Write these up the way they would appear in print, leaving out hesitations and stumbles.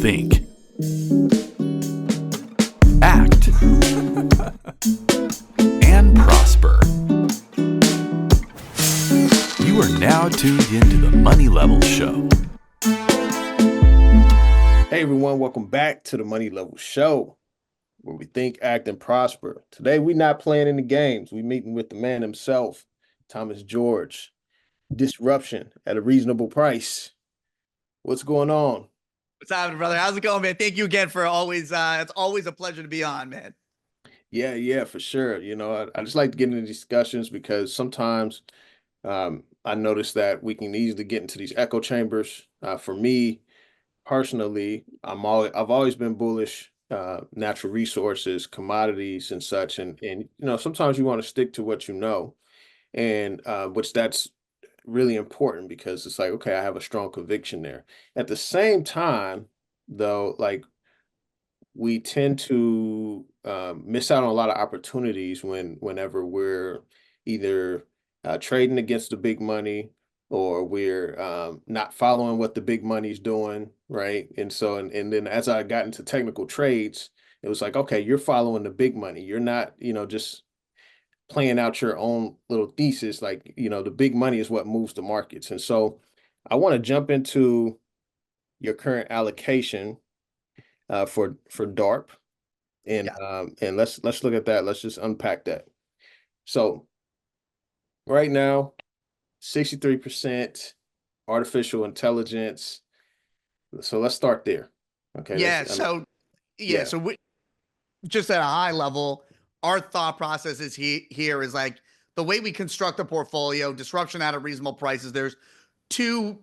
think, act, and prosper. You are now tuned into the Money Level Show. Hey everyone, welcome back to the Money Level Show, where we think, act, and prosper. Today we're not playing any games. We're meeting with the man himself, Thomas George. Disruption at a reasonable price. What's going on? What's happening, brother? How's it going, man? Thank you again for always. It's always a pleasure to be on, man. Yeah, for sure. I just like to get into discussions because sometimes I notice that we can easily get into these echo chambers. For me, personally, I've always been bullish, natural resources, commodities, and such. And sometimes you want to stick to what you know, and which that's really important because it's like, okay, I have a strong conviction there. At the same time, though, like we tend to miss out on a lot of opportunities whenever we're either trading against the big money or we're not following what the big money's doing, right? And then as I got into technical trades, it was like, okay, you're following the big money. You're not, just playing out your own little thesis. Like, the big money is what moves the markets. And so I want to jump into your current allocation for DARP, and Yeah. let's look at that. Let's just unpack that. So right now, 63% artificial intelligence. So let's start there. Okay, Yeah. yeah, So just at a high level, our thought process is here is like the way we construct a portfolio, disruption at a reasonable prices. There's two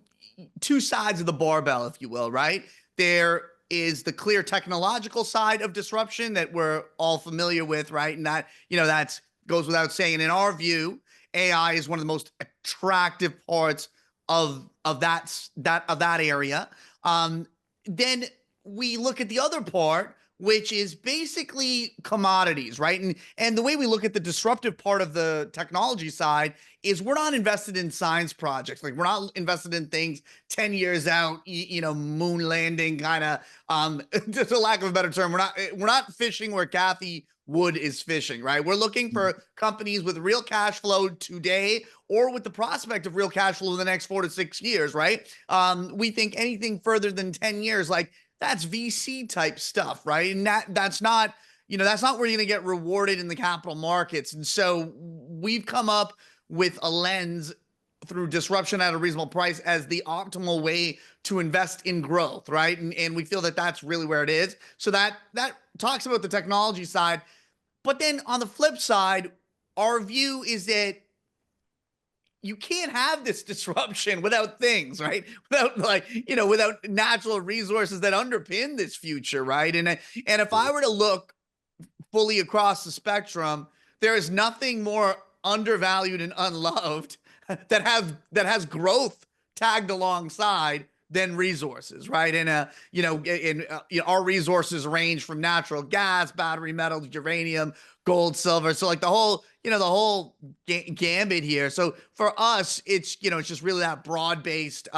two sides of the barbell, if you will, right? There is the clear technological side of disruption that we're all familiar with, right? And that's goes without saying. In our view, AI is one of the most attractive parts of that area. Then we look at the other part, which is basically commodities, right? And the way we look at the disruptive part of the technology side is we're not invested in science projects. Like we're not invested in things 10 years out, moon landing kind of just a lack of a better term. We're not fishing where Kathy Wood is fishing, right? We're looking for companies with real cash flow today or with the prospect of real cash flow in the next 4 to 6 years, right? We think anything further than 10 years, like that's VC type stuff, right? And that's not where you're going to get rewarded in the capital markets. And so we've come up with a lens through disruption at a reasonable price as the optimal way to invest in growth, right? And we feel that that's really where it is. So that talks about the technology side. But then on the flip side, our view is that you can't have this disruption without things, right? Without natural resources that underpin this future, right? And if I were to look fully across the spectrum, there is nothing more undervalued and unloved that has growth tagged alongside than resources, right? And our resources range from natural gas, battery metals, uranium, gold, silver. So like the whole gambit here. So for us, it's just really that broad-based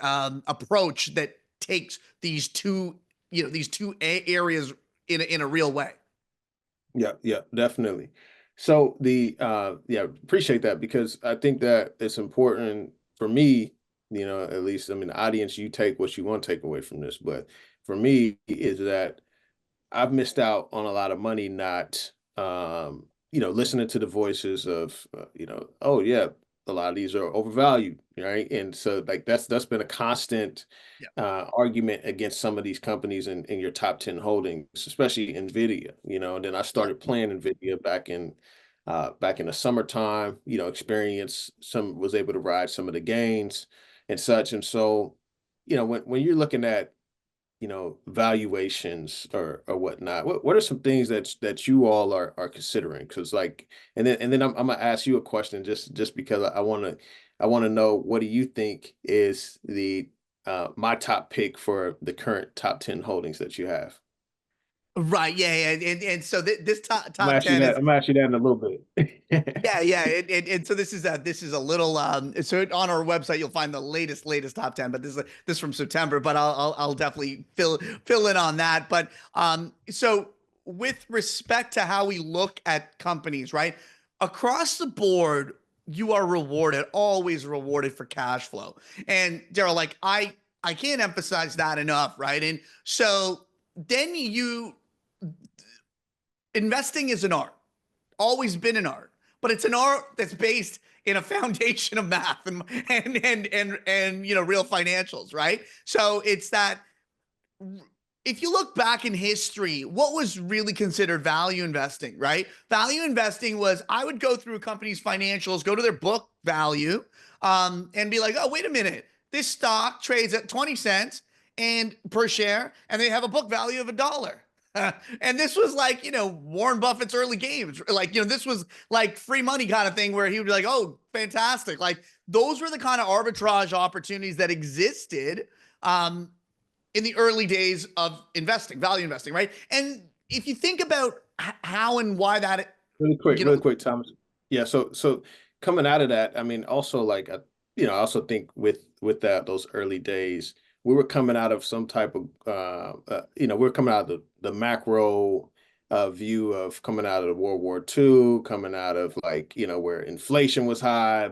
approach that takes these two areas in a real way. yeah, definitely. So appreciate that because I think that it's important for me, at least, I mean, the audience, you take what you want to take away from this, but for me is that I've missed out on a lot of money not, listening to the voices of, oh yeah, a lot of these are overvalued, right? And so like that's been a constant Yeah. argument against some of these companies in your top 10 holdings, especially Nvidia, and then I started playing Nvidia back in the summertime, was able to ride some of the gains and such. And so, when you're looking at valuations or whatnot. What are some things that you all are considering? Because like, and then I'm gonna ask you a question just because I want to know what do you think is the my top pick for the current top 10 holdings that you have? Right. Yeah. Yeah. And so this I'm top actually 10 that. is, I'm actually that in a little bit. yeah. Yeah. And so this is a little, so on our website, you'll find the latest top 10, but this is from September, but I'll definitely fill in on that. But, so with respect to how we look at companies, right? Across the board, you are rewarded, always rewarded for cash flow. And Daryl, like I can't emphasize that enough, right? And so then investing is an art, always been an art, but it's an art that's based in a foundation of math and real financials, right? So it's that if you look back in history, what was really considered value investing, right? Value investing was I would go through a company's financials, go to their book value, and be like, oh, wait a minute, this stock trades at 20 cents and per share, and they have a book value of $1. And this was like, Warren Buffett's early games. Like, this was like free money kind of thing where he would be like, oh, fantastic. Like those were the kind of arbitrage opportunities that existed. In the early days of investing, value investing, right? And if you think about how and why that, Really quick, Thomas. Yeah. So coming out of that, I mean, also like, I also think with those early days, we were coming out of some type of, we were coming out of the macro view of coming out of the World War II, coming out of like, where inflation was high, yeah,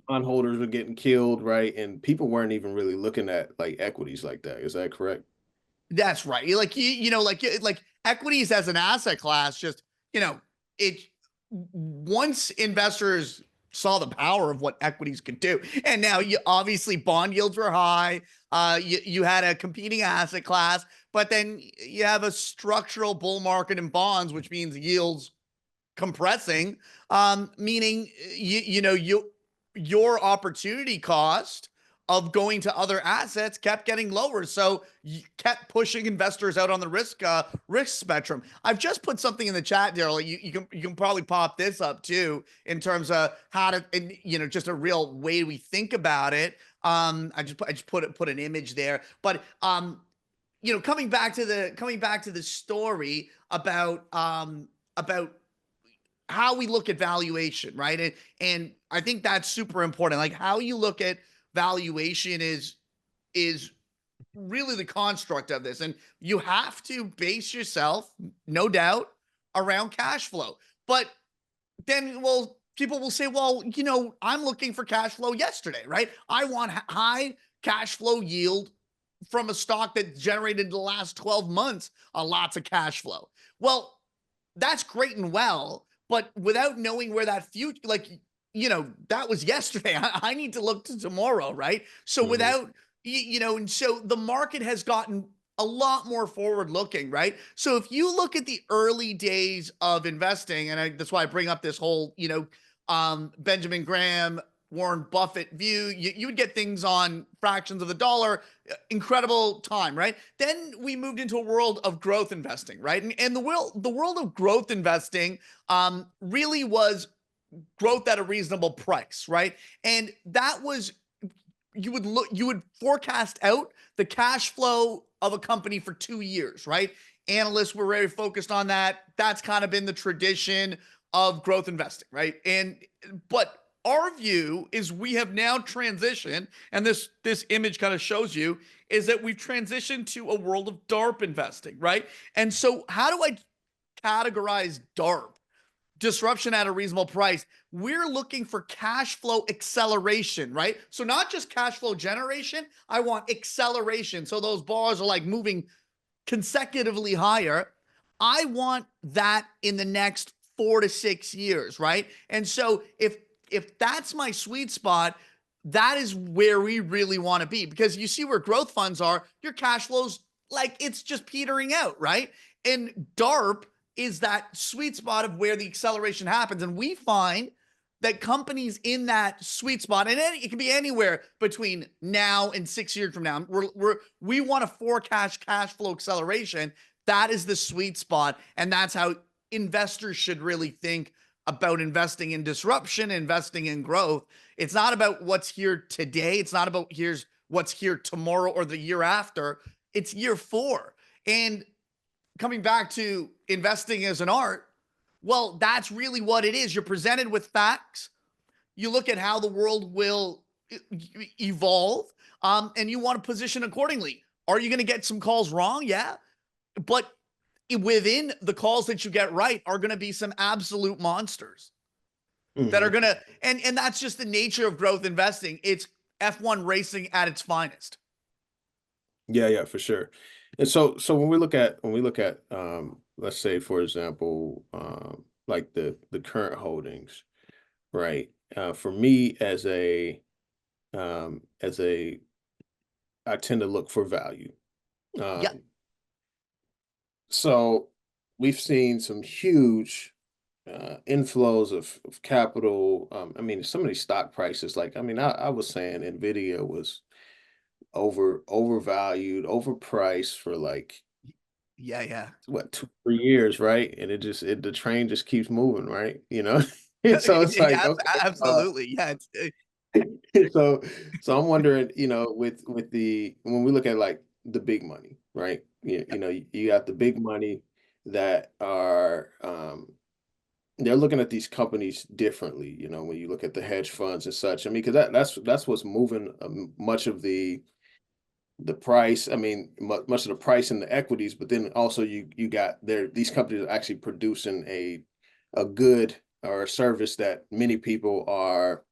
bondholders were getting killed, right? And people weren't even really looking at like equities like that. Is that correct? that's right. Like equities as an asset class, just, it once investors saw the power of what equities could do. And now you obviously bond yields were high. You had a competing asset class, but then you have a structural bull market in bonds, which means yields compressing, meaning your opportunity cost of going to other assets kept getting lower, so you kept pushing investors out on the risk spectrum. I've just put something in the chat, Daryl. You can probably pop this up too in terms of how to, and, just a real way we think about it. I just put an image there, but coming back to the story about how we look at valuation, right? And I think that's super important. Like how you look at valuation is really the construct of this. And you have to base yourself, no doubt, around cash flow. But then, well, people will say, well, I'm looking for cash flow yesterday, right? I want high cash flow yield from a stock that generated the last 12 months lots of cash flow. Well, that's great and well, but without knowing where that future, like, that was yesterday. I need to look to tomorrow, right? So without, and so the market has gotten a lot more forward looking, right? So if you look at the early days of investing, and that's why I bring up this whole, Benjamin Graham, Warren Buffett view, you would get things on fractions of the dollar, incredible time, right? Then we moved into a world of growth investing, right? And the world of growth investing really was growth at a reasonable price, right? And that was, you would forecast out the cash flow of a company for 2 years, right? Analysts were very focused on that. That's kind of been the tradition of growth investing, right? But our view is we have now transitioned, and this image kind of shows you, is that we've transitioned to a world of DARP investing, right? And so how do I categorize DARP? Disruption at a reasonable price. We're looking for cash flow acceleration, right? So not just cash flow generation, I want acceleration. So those bars are like moving consecutively higher. I want that in the next 4 to 6 years, right? And so if that's my sweet spot, that is where we really want to be, because you see where growth funds are, your cash flows, like it's just petering out, right? And DARP is that sweet spot of where the acceleration happens. And we find that companies in that sweet spot, and it can be anywhere between now and 6 years from now, we want to forecast cash flow acceleration. That is the sweet spot. And that's how investors should really think about investing in disruption, investing in growth. It's not about what's here today. It's not about what's here tomorrow or the year after. It's year 4. And coming back to investing as an art, well, that's really what it is. You're presented with facts. You look at how the world will evolve, and you want to position accordingly. Are you going to get some calls wrong? Yeah. But within the calls that you get right are going to be some absolute monsters that are Mhm. going to, and that's just the nature of growth investing. It's F1 racing at its finest. Yeah, yeah, for sure. And so when we look at let's say for example, like the current holdings, right? For me as a I tend to look for value. Yeah. Um, so we've seen some huge inflows of capital. I mean, some of these stock prices, like I mean, I was saying Nvidia was overvalued, overpriced for like Yeah. Yeah. what 2 3 years, right? And the train just keeps moving, right? And so it's like, Yeah, okay, absolutely. Yeah. so I'm wondering, with the when we look at like the big money, right? You got the big money that are they're looking at these companies differently, when you look at the hedge funds and such. I mean, because that's what's moving much of the price. I mean, much of the price in the equities, but then also you got these companies are actually producing a good or a service that many people are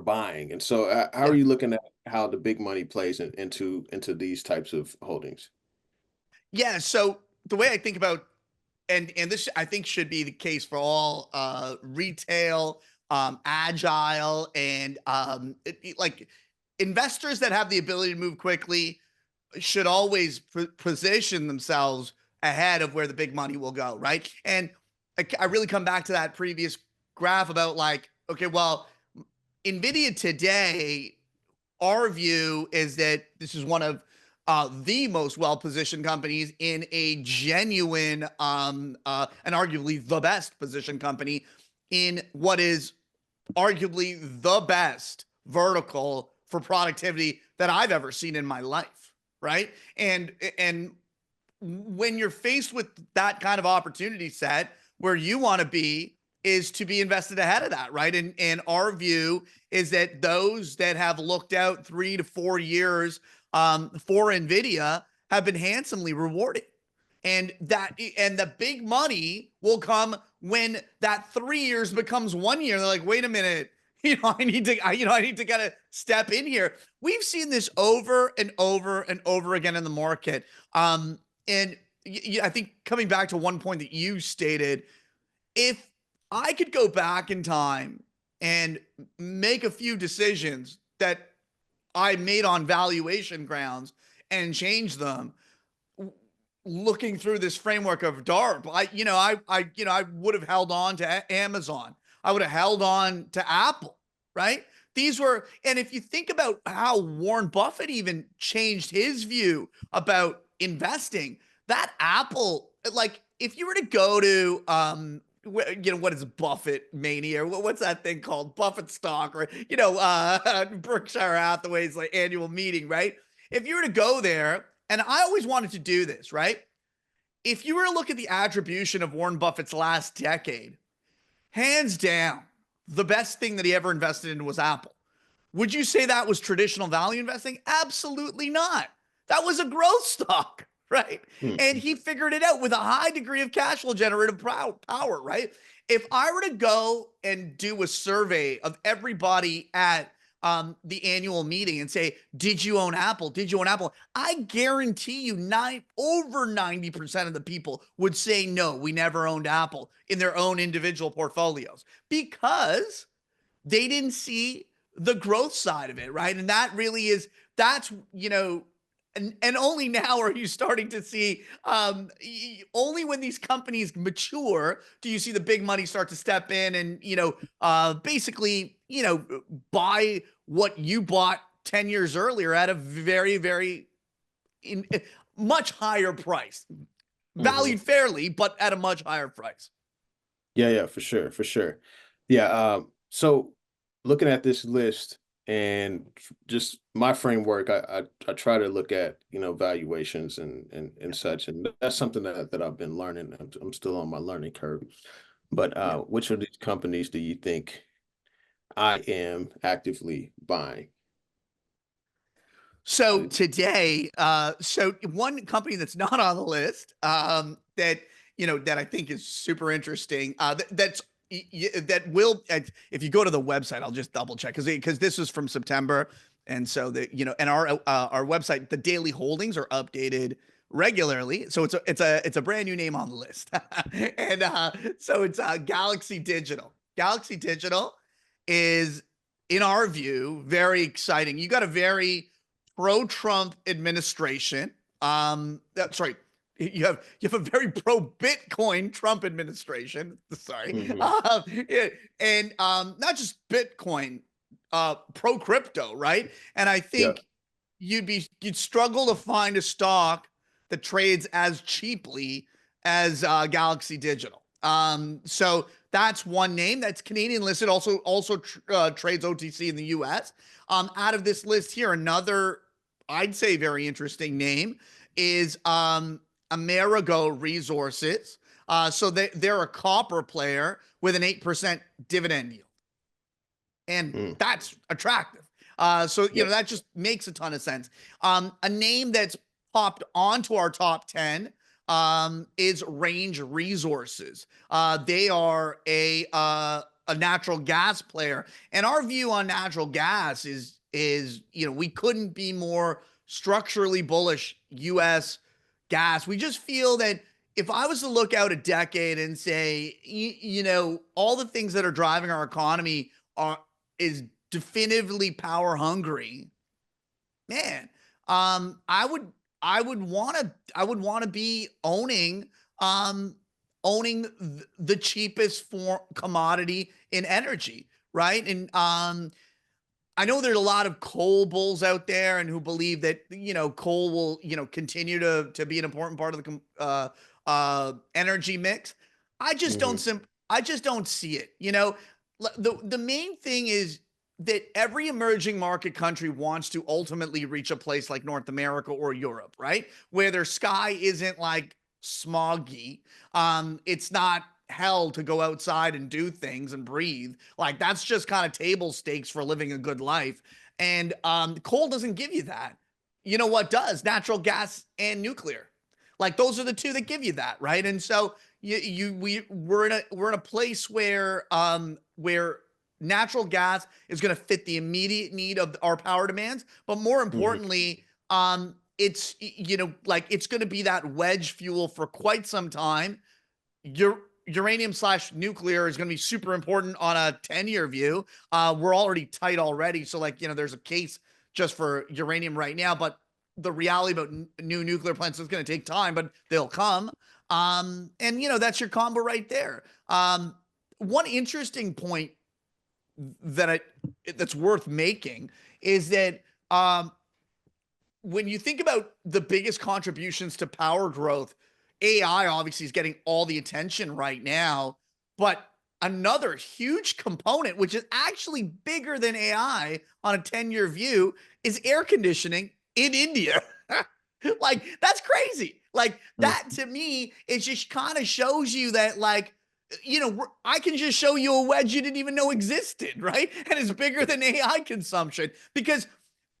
buying. And so, how are Yeah. you looking at how the big money plays into these types of holdings? Yeah. So the way I think about, and this I think should be the case for all retail, agile, and like investors that have the ability to move quickly should always position themselves ahead of where the big money will go, right? And I really come back to that previous graph about like, okay, well, Nvidia today, our view is that this is one of the most well-positioned companies in a genuine, and arguably the best positioned company in what is arguably the best vertical for productivity that I've ever seen in my life, right? And when you're faced with that kind of opportunity set, where you want to be is to be invested ahead of that, right? And our view is that those that have looked out 3 to 4 years for Nvidia have been handsomely rewarded. And the big money will come when that 3 years becomes 1 year. They're like, wait a minute, I need to kind of step in here. We've seen this over and over and over again in the market. And I think coming back to one point that you stated, if I could go back in time and make a few decisions that I made on valuation grounds and change them, looking through this framework of DARP, I would have held on to Amazon. I would have held on to Apple, right? These were, and if you think about how Warren Buffett even changed his view about investing, that Apple, like if you were to go to, what is Buffett mania? What's that thing called? Buffett stock, or Berkshire Hathaway's like annual meeting, right? If you were to go there, and I always wanted to do this, right? If you were to look at the attribution of Warren Buffett's last decade, hands down, the best thing that he ever invested in was Apple. Would you say that was traditional value investing? Absolutely not. That was a growth stock, right? And Hmm. he figured it out with a high degree of cash flow generative power, right? If I were to go and do a survey of everybody at the annual meeting and say, did you own Apple? Did you own Apple? I guarantee you over 90% of the people would say, no, we never owned Apple in their own individual portfolios because they didn't see the growth side of it, right? And that really is that's and only now are you starting to see only when these companies mature do you see the big money start to step in and basically buy what you bought 10 years earlier at a very very in, much higher price, Hmm. valued fairly but at a much higher price. Yeah, yeah, for sure, for sure. Yeah. So looking at this list and just my framework, I try to look at, valuations and such, and that's something that I've been learning. I'm still on my learning curve. But Yeah. which of these companies do you think I am actively buying? So today, so one company that's not on the list, that I think is super interesting, that will, if you go to the website, I'll just double check because this was from September, and so and our website, the daily holdings are updated regularly, so it's a brand new name on the list, and so it's Galaxy Digital. Galaxy Digital is, in our view, very exciting. You got a very pro-Trump administration. That's right. You have a very pro-Bitcoin Trump administration. Sorry, Hmm. yeah, and not just Bitcoin, pro-crypto, right? And I Yeah. think you'd struggle to find a stock that trades as cheaply as Galaxy Digital. So that's one name that's Canadian listed. Also trades OTC in the U.S. Out of this list here, another I'd say very interesting name is Amerigo Resources. So they're a copper player with an 8% dividend yield, and Mm. that's attractive. So Yep. that just makes a ton of sense. A name that's popped onto our top 10 is Range Resources. They are a natural gas player, and our view on natural gas is we couldn't be more structurally bullish U.S. gas. We just feel that if I was to look out a decade and say, all the things that are driving our economy is definitively power hungry, man, I would want to be owning the cheapest commodity in energy, right? And I know there's a lot of coal bulls out there and who believe that coal will continue to be an important part of the energy mix. Hmm. I just don't see it. The main thing is that every emerging market country wants to ultimately reach a place like North America or Europe, right? Where their sky isn't like smoggy. It's not hell to go outside and do things and breathe. Like that's just kind of table stakes for living a good life. And coal doesn't give you that. You know what does? Natural gas and nuclear. Like those are the two that give you that, right? And so we're in a place where natural gas is going to fit the immediate need of our power demands, but more Hmm. importantly, it's like it's going to be that wedge fuel for quite some time. Your uranium slash nuclear is going to be super important on a 10-year view. We're already tight already, so like there's a case just for uranium right now, but the reality about new nuclear plants is going to take time, but they'll come. And that's your combo right there. One interesting point that's worth making is that when you think about the biggest contributions to power growth, AI obviously is getting all the attention right now, but another huge component, which is actually bigger than AI on a 10-year view, is air conditioning in India. Like, that's crazy. Like, that to me, it just kind of shows you that, like, I can just show you a wedge you didn't even know existed, right? And it's bigger than AI consumption because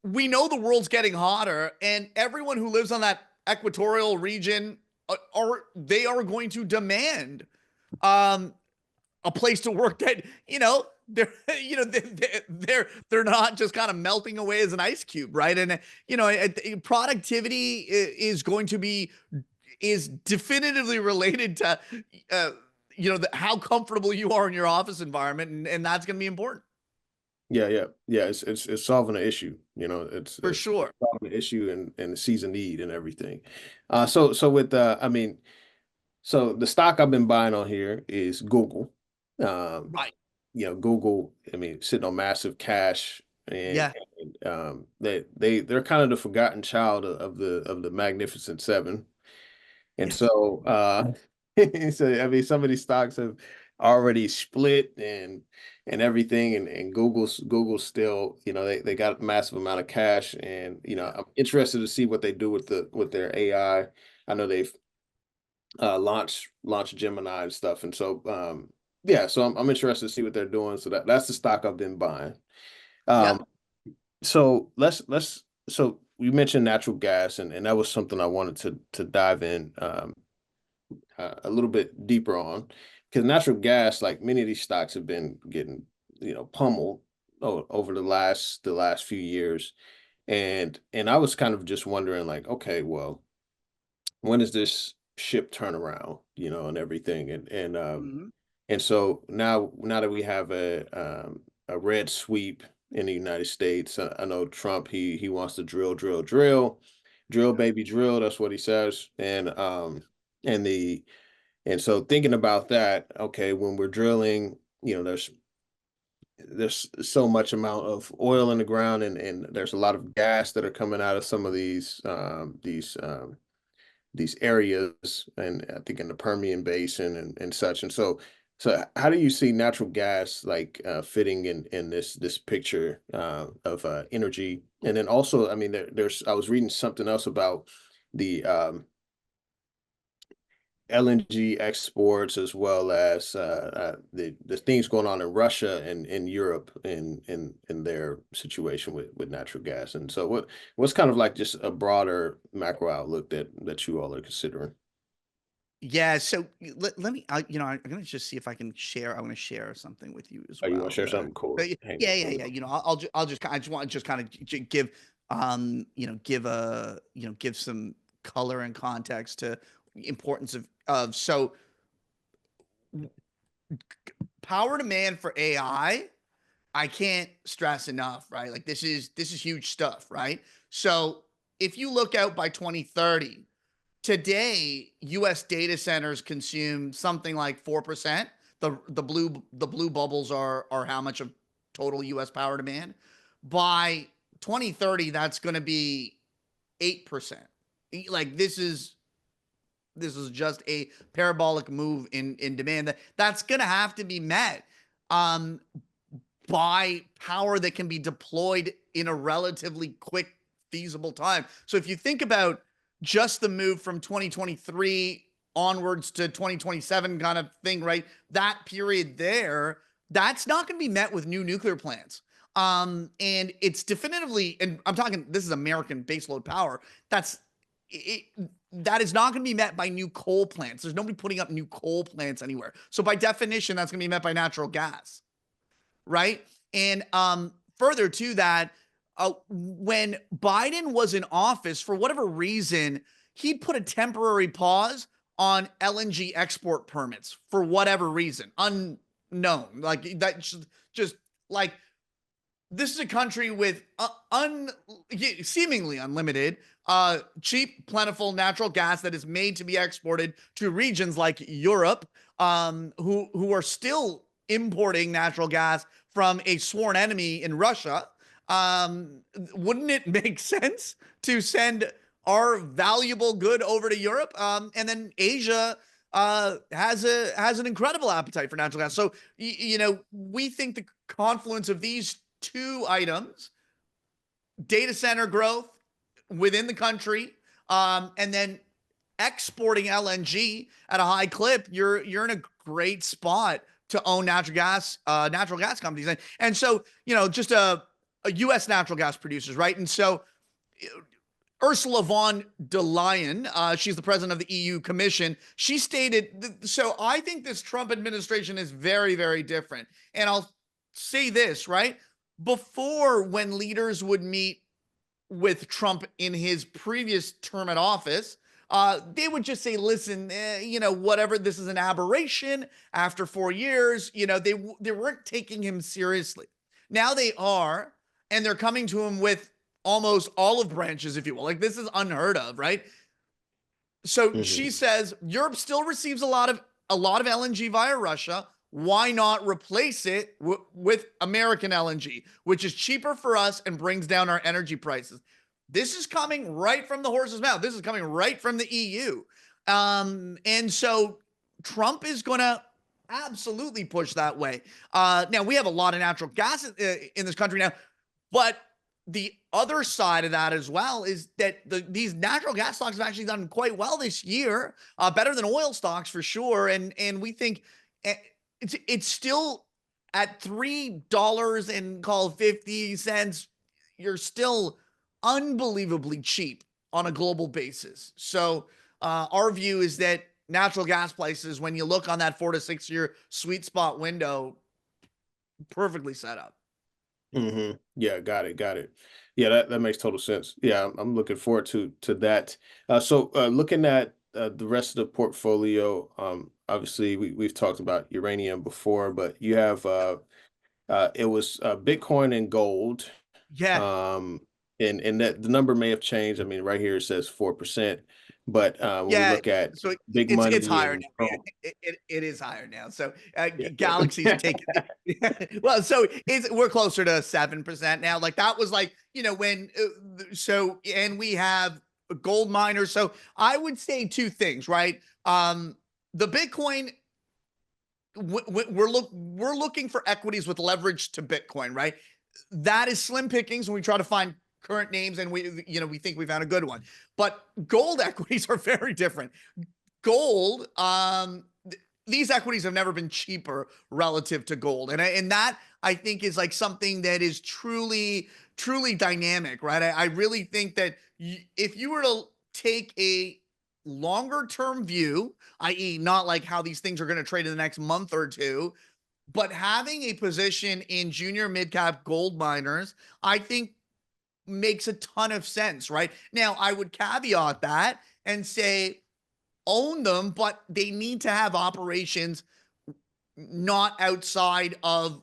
we know the world's getting hotter, and everyone who lives on that equatorial region they are going to demand um, a place to work that they're they're not just kind of melting away as an ice cube, right? And productivity is definitively related to how comfortable you are in your office environment, and that's going to be important Yeah, yeah, yeah. It's solving an issue. for It's sure. solving an issue and sees a need and everything. So with so the stock I've been buying on here is Google. Um, Right. Google. I mean, sitting on massive cash, Yeah. and they're kind of the forgotten child of the Magnificent Seven. And Yes. so, so I mean, some of these stocks have already split and everything, and Google's still, they got a massive amount of cash, and I'm interested to see what they do with their AI. I know they've launched Gemini and stuff, and so yeah, so I'm interested to see what they're doing. So that's the stock I've been buying. Yeah. Um, so let's so you mentioned natural gas, and that was something I wanted to dive in a little bit deeper on, because natural gas, like many of these stocks, have been getting pummeled over the last few years, and I was kind of just wondering, like, okay, well, when does this ship turn around, and everything, Mhm. and so now that we have a red sweep in the United States, I know Trump, he wants to drill, baby, drill. That's what he says, and the and so thinking about that, okay, when we're drilling, there's so much amount of oil in the ground, and there's a lot of gas that are coming out of some of these areas, and I think in the Permian Basin and such. And so how do you see natural gas, like, fitting in this picture of energy? And then also, I mean, I was reading something else about the LNG exports, as well as the things going on in Russia and in Europe in their situation with natural gas. And so what's kind of like just a broader macro outlook that you all are considering? Yeah. So let me, I'm going to just see if I can share. I want to share something with you as Oh, you want to well. share something cool? Hang Yeah, on, yeah, let me yeah. know. I'll just, I just want to just kind of give, give some color and context to importance so power demand for AI. I can't stress enough, right? Like this is huge stuff, right? So if you look out by 2030, today US data centers consume something like 4%. The blue bubbles are how much of total US power demand. By 2030, that's going to be 8%. Like this is just a parabolic move in demand that's going to have to be met. Um, by power that can be deployed in a relatively quick, feasible time. So if you think about just the move from 2023 onwards to 2027 kind of thing, right? That period there, that's not going to be met with new nuclear plants. And it's definitively, and I'm talking, this is American baseload power. That's it. That is not going to be met by new coal plants. There's nobody putting up new coal plants anywhere. So by definition, that's going to be met by natural gas, right? And further to that, when Biden was in office, for whatever reason, he put a temporary pause on LNG export permits for whatever reason, unknown. Like that, just like this is a country with seemingly unlimited, cheap, plentiful natural gas that is made to be exported to regions like Europe, who are still importing natural gas from a sworn enemy in Russia. Wouldn't it make sense to send our valuable good over to Europe? And then Asia has an incredible appetite for natural gas. So we think the confluence of these two items, data center growth within the country, and then exporting LNG at a high clip, you're in a great spot to own natural gas companies. And so, just a US natural gas producers, right? And so Ursula von der Leyen, she's the president of the EU Commission. She stated, so I think this Trump administration is very, very different. And I'll say this, right? Before, when leaders would meet with Trump in his previous term at office, they would just say, listen, whatever, this is an aberration. After 4 years, they weren't taking him seriously. Now they are, and they're coming to him with almost olive branches, if you will. Like, this is unheard of, right? So she Mhm. says Europe still receives a lot of LNG via Russia. Why not replace it with American LNG, which is cheaper for us and brings down our energy prices? This is coming right from the horse's mouth. This is coming right from the EU. And so Trump is going to absolutely push that way. Now we have a lot of natural gas in this country now, but the other side of that as well is that these natural gas stocks have actually done quite well this year, better than oil stocks for sure. And we think eh, it's still at $3 and call it 50 cents. You're still unbelievably cheap on a global basis. So our view is that natural gas prices, when you look on that 4 to 6 year sweet spot window, perfectly set up. Yeah, got it, got it. Yeah, that makes total sense. Yeah, I'm looking forward to that. Looking at the rest of the portfolio, obviously we've talked about uranium before, but you have it was Bitcoin and gold. Yeah. Um, and that the number may have changed. I mean, right here it says 4%, but when we Yeah, look at so big it's money higher and now. Yeah, pro, it is higher now. So yeah, Galaxy's taken it. Well, so we're closer to 7% now. Like that was like, when and we have gold miners. So I would say two things, right? The Bitcoin, we're looking for equities with leverage to Bitcoin, right? That is slim pickings when we try to find current names, and we think we found a good one. But gold equities are very different. Gold, these equities have never been cheaper relative to gold, and that I think is like something that is truly dynamic, right? I really think that if you were to take a longer term view, i.e., not like how these things are going to trade in the next month or two, but having a position in junior mid cap gold miners, I think makes a ton of sense, right? Now, I would caveat that and say own them, but they need to have operations not outside of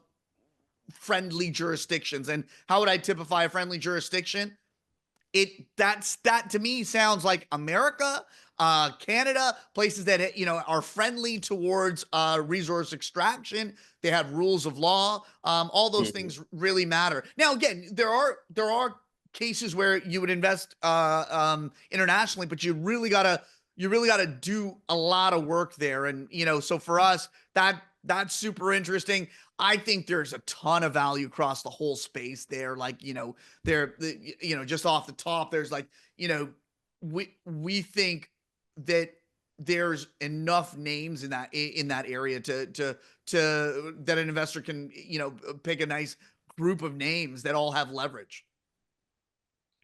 friendly jurisdictions. And how would I typify a friendly jurisdiction? That to me sounds like America, Canada, places that are friendly towards resource extraction. They have rules of law. All those Mhm. things really matter. Now, again, there are cases where you would invest internationally, but you really gotta do a lot of work there. And so for us, that's super interesting. I think there's a ton of value across the whole space there. Like, just off the top, there's like, we think that there's enough names in that area to that an investor can, pick a nice group of names that all have leverage.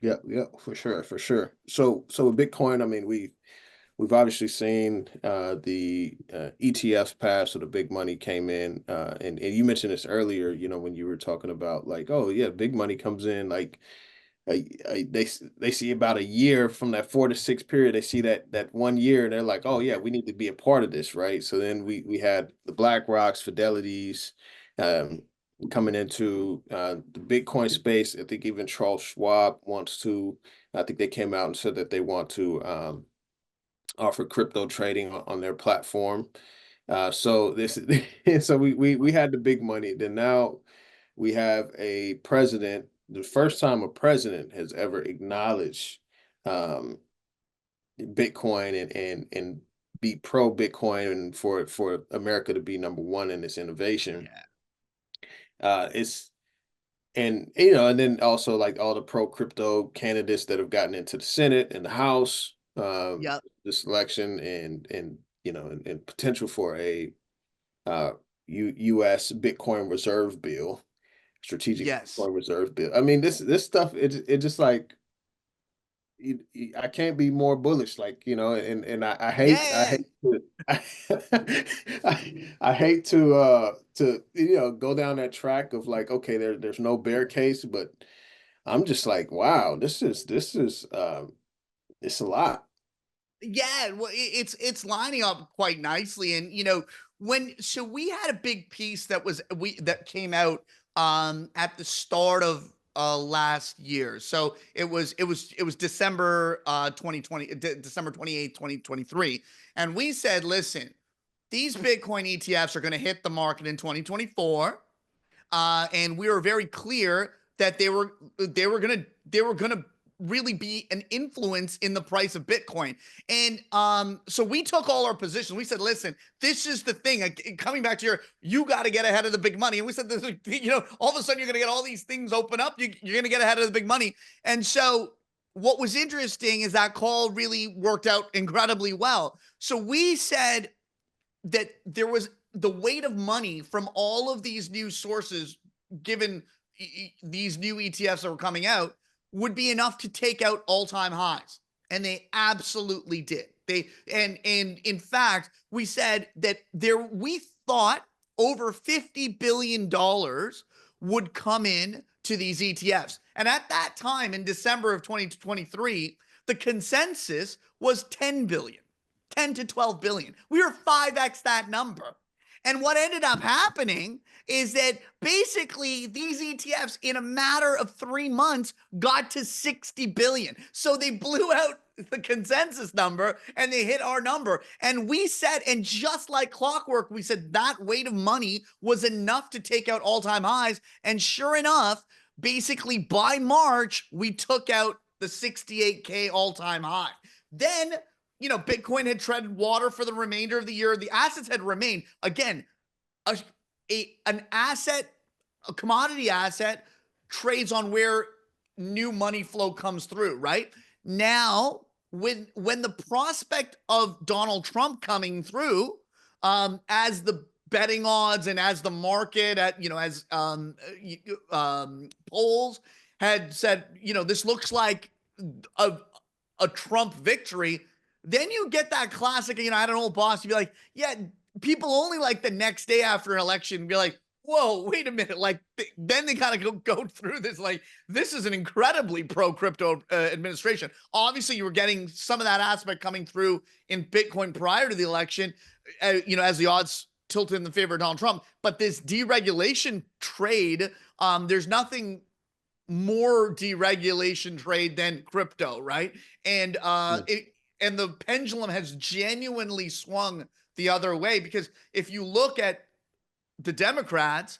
Yeah, yeah, for sure, for sure. So with Bitcoin, I mean, we've obviously seen the ETFs pass, so the big money came in, and you mentioned this earlier. When you were talking about like, oh yeah, big money comes in like they see about a year from that 4 to 6 period. They see that 1 year, and they're like, oh yeah, we need to be a part of this, right? So then we had the Black Rocks, Fidelities, um, coming into the Bitcoin space. I think even Charles Schwab wants to. I think they came out and said that they want to offer crypto trading on their platform. So this, so we had the big money. Then now we have a president. The first time a president has ever acknowledged um, Bitcoin and be pro Bitcoin and for America to be number one in this innovation. Yeah. It's and then also like all the pro crypto candidates that have gotten into the Senate and the House Yep. this election and potential for a uh, U.S. Bitcoin reserve bill, strategic Yes. Bitcoin reserve bill. I mean, this stuff it just like I can't be more bullish, like and I hate I Yeah. hate to I hate to go down that track of like okay there's no bear case, but I'm just like wow this is it's a lot. Yeah, well, it's lining up quite nicely, and we had a big piece that came out at the start of last year. So it was December 2020, December 28th, 2023, and we said, listen, these Bitcoin ETFs are going to hit the market in 2024, and we were very clear that they were gonna really be an influence in the price of Bitcoin. And so we took all our positions. We said, listen, this is the thing. Coming back to you got to get ahead of the big money. And we said, this, all of a sudden you're going to get all these things open up. You're going to get ahead of the big money. And so what was interesting is that call really worked out incredibly well. So we said that there was the weight of money from all of these new sources, given these new ETFs that were coming out, would be enough to take out all-time highs. And they absolutely did. And in fact, we said that we thought over $50 billion would come in to these ETFs. And at that time, in December of 2023, the consensus was 10 to 12 billion. We were 5x that number. And what ended up happening is that basically these ETFs in a matter of 3 months got to 60 billion. So they blew out the consensus number and they hit our number. And we said, and just like clockwork, we said that weight of money was enough to take out all-time highs. And sure enough, basically by March, we took out the 68K all-time high. Then, Bitcoin had treaded water for the remainder of the year. The assets had remained. Again, an asset, a commodity asset, trades on where new money flow comes through, right? Now, when the prospect of Donald Trump coming through, as the betting odds and as the market as polls had said, this looks like a Trump victory, then you get that classic, I had an old boss, you'd be like, yeah, people only like the next day after an election be like, whoa, wait a minute. Like, then they kind of go through this, like, this is an incredibly pro-crypto administration. Obviously, you were getting some of that aspect coming through in Bitcoin prior to the election, as the odds tilted in the favor of Donald Trump. But this deregulation trade, there's nothing more deregulation trade than crypto, right? And and the pendulum has genuinely swung the other way, because if you look at the Democrats,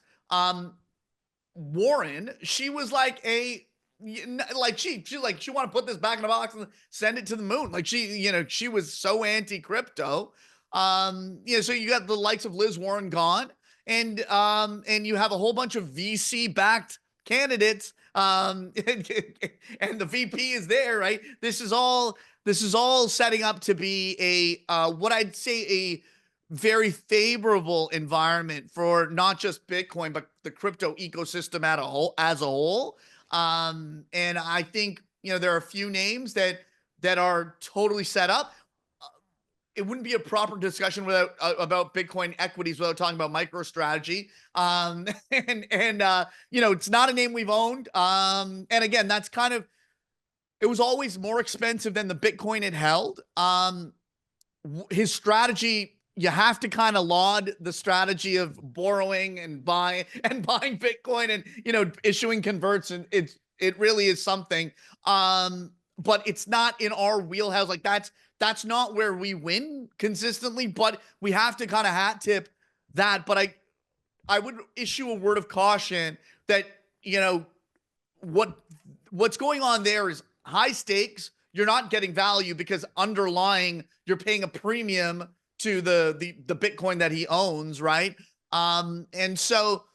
Warren, she was like she want to put this back in the box and send it to the moon. Like she was so anti-crypto. So you got the likes of Liz Warren gone, and you have a whole bunch of VC-backed candidates, and the VP is there, right? This is all setting up to be a what I'd say a very favorable environment for not just Bitcoin, but the crypto ecosystem as a whole. And I think, there are a few names that are totally set up. It wouldn't be a proper discussion about Bitcoin equities without talking about MicroStrategy. It's not a name we've owned. And again, that's it was always more expensive than the Bitcoin it held. His strategy, you have to kind of laud the strategy of borrowing and buying Bitcoin and, issuing converts. And it really is something. But it's not in our wheelhouse. Like that's not where we win consistently, but we have to kind of hat tip that. But I would issue a word of caution that, what's going on there is high stakes. You're not getting value because underlying you're paying a premium to the Bitcoin that he owns, right? And so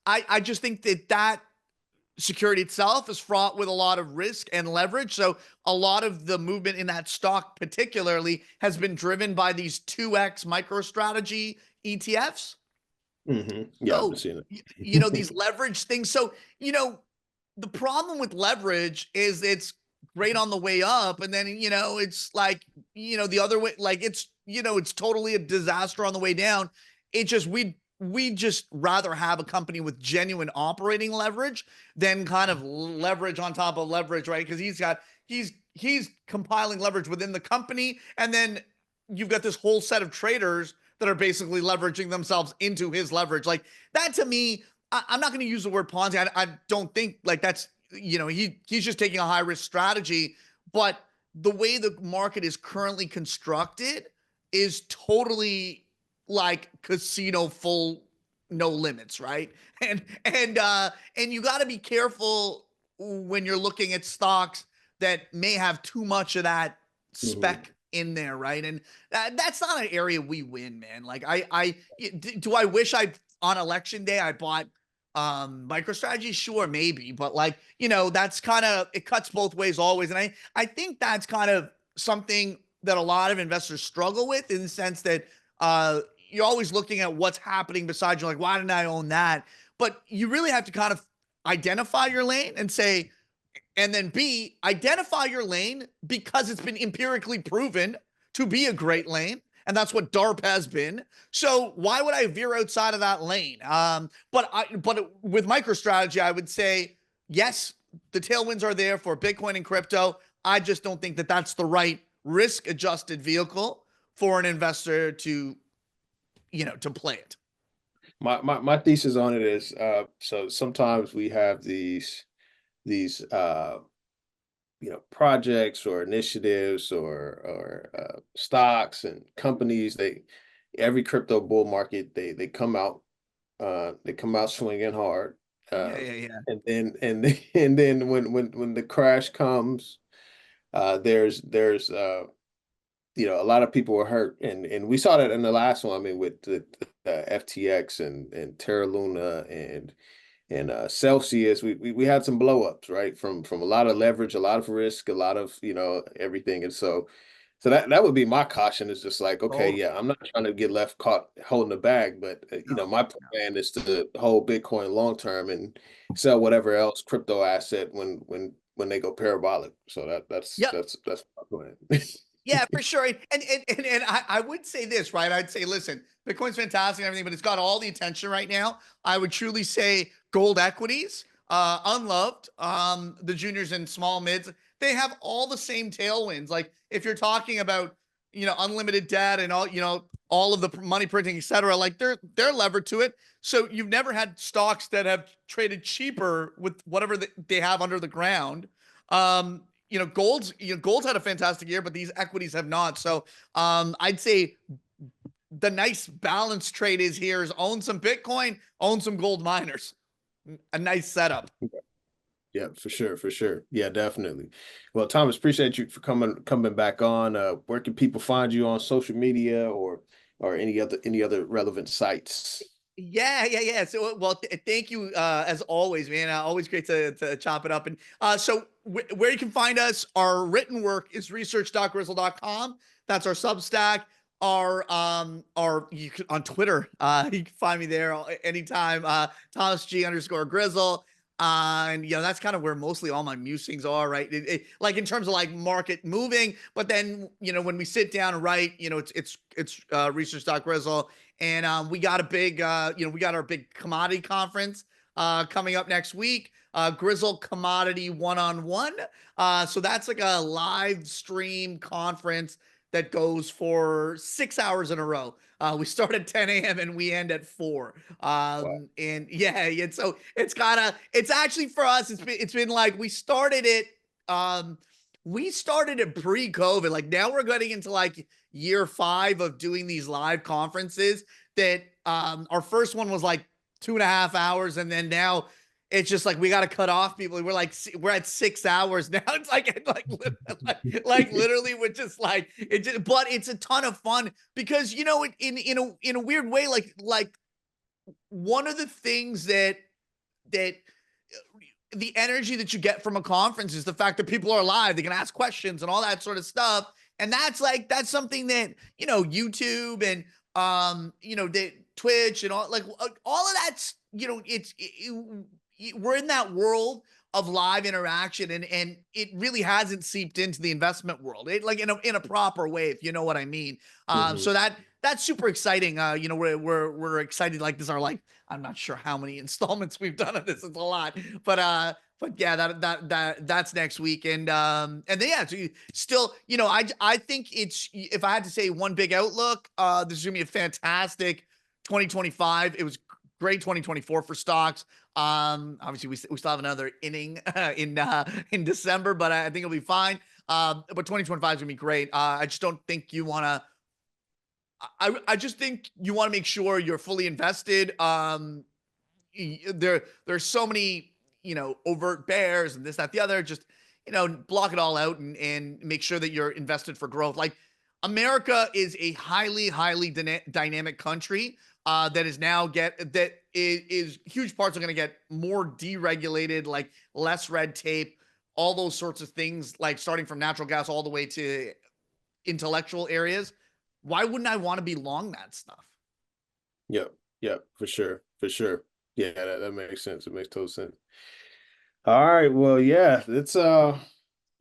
I just think that security itself is fraught with a lot of risk and leverage. So a lot of the movement in that stock particularly has been driven by these 2x MicroStrategy ETFs. Mm-hmm. Yeah, So, I've seen it. these leverage things. So, the problem with leverage is it's great on the way up. And then, it's like, the other way, like it's totally a disaster on the way down. It just, we just rather have a company with genuine operating leverage than kind of leverage on top of leverage, right? Because he's compiling leverage within the company. And then you've got this whole set of traders that are basically leveraging themselves into his leverage. Like that to me, I'm not going to use the word Ponzi. I don't think like that's, he's just taking a high risk strategy, but the way the market is currently constructed is totally like casino full, no limits, right? And you got to be careful when you're looking at stocks that may have too much of that Mhm. spec in there, right? And that's not an area we win, man. Like do I wish I on election day I bought MicroStrategy? Sure, maybe, but like, that's kind of, it cuts both ways always. And I think that's kind of something that a lot of investors struggle with, in the sense that you're always looking at what's happening beside you, like, why didn't I own that? But you really have to kind of identify your lane and say, and then B, identify your lane because it's been empirically proven to be a great lane. And that's what DARP has been. So why would I veer outside of that lane? But with MicroStrategy, I would say, yes, the tailwinds are there for Bitcoin and crypto. I just don't think that that's the right risk adjusted vehicle for an investor to, to play it. My thesis on it is, so sometimes we have these projects or initiatives or stocks and companies. Every crypto bull market, they come out swinging hard, Yeah, yeah, yeah. and then when the crash comes, there's a lot of people were hurt, and we saw that in the last one. I mean, with the FTX and Terra Luna and Celsius, we had some blowups, right? From a lot of leverage, a lot of risk, a lot of everything. And so that would be my caution, is just like, okay, Totally. yeah, I'm not trying to get left caught holding the bag, but No, my no. plan is to hold Bitcoin long term and sell whatever else crypto asset when they go parabolic. So Yep. that's my plan. Yeah, for sure. And I would say this, right? I'd say, listen, Bitcoin's fantastic and everything, but it's got all the attention right now. I would truly say gold equities, unloved, the juniors and small mids, they have all the same tailwinds. Like, if you're talking about, unlimited debt and all, all of the money printing, et cetera, like they're levered to it. So you've never had stocks that have traded cheaper with whatever they have under the ground. Gold's had a fantastic year, but these equities have not. So I'd say the nice balance trade is here is own some Bitcoin, own some gold miners. A nice setup. Yeah, for sure, for sure. Yeah, definitely. Well, Thomas, appreciate you for coming back on. Where can people find you on social media or any other relevant sites? Yeah, yeah, yeah. So, well, thank you as always, man. Always great to chop it up. And so, where you can find us, our written work is research.grizzle.com. That's our Substack. Our you can on Twitter. You can find me there anytime. Thomas G _ Grizzle. And that's kind of where mostly all my musings are, right? Like, in terms of like market moving, but then when we sit down and write, it's research.grizzle. And we got a big, we got our big commodity conference coming up next week, Grizzle Commodity One-on-One. So that's like a live stream conference that goes for 6 hours in a row. We start at 10 a.m. and we end at 4. Wow. And yeah, so it's actually for us, it's been like we started it pre-COVID. Like, now we're getting into like year 5 of doing these live conferences that our first one was like 2.5 hours. And then now it's just like, we got to cut off people. We're at 6 hours now. It's like literally we're just like, but it's a ton of fun because, in a weird way, like one of the things that the energy that you get from a conference is the fact that people are live, they can ask questions and all that sort of stuff. And that's something that, YouTube and, the Twitch and all of that's, we're in that world of live interaction, and it really hasn't seeped into the investment world, like in a proper way, if you know what I mean. Mhm. So that's super exciting. We're excited. Like, this are like, I'm not sure how many installments we've done of this. It's a lot, but yeah, that's next week. And then, yeah, so still, I think if I had to say one big outlook, this is gonna be a fantastic 2025. It was great 2024 for stocks. Obviously we still have another inning in December, but I think it'll be fine. But 2025 is gonna be great. I just don't think you want to. I just think you want to make sure you're fully invested. There's so many, overt bears and this, that, the other. Just, block it all out and make sure that you're invested for growth. Like America is a highly, highly dynamic country that is now is huge parts are going to get more deregulated, like less red tape, all those sorts of things, like starting from natural gas all the way to intellectual areas. Why wouldn't I want to be long that stuff? Yep. Yep. For sure. For sure. Yeah, that makes sense. It makes total sense. All right. Well, yeah, it's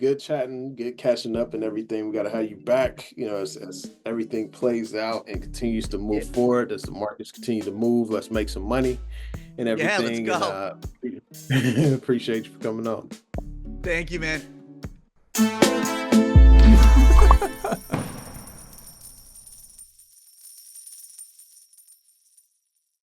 good chatting, good catching up and everything. We got to have you back, as everything plays out and continues to move forward, as the markets continue to move. Let's make some money and Yeah, let's everything. go. And appreciate you for coming on. Thank you, man.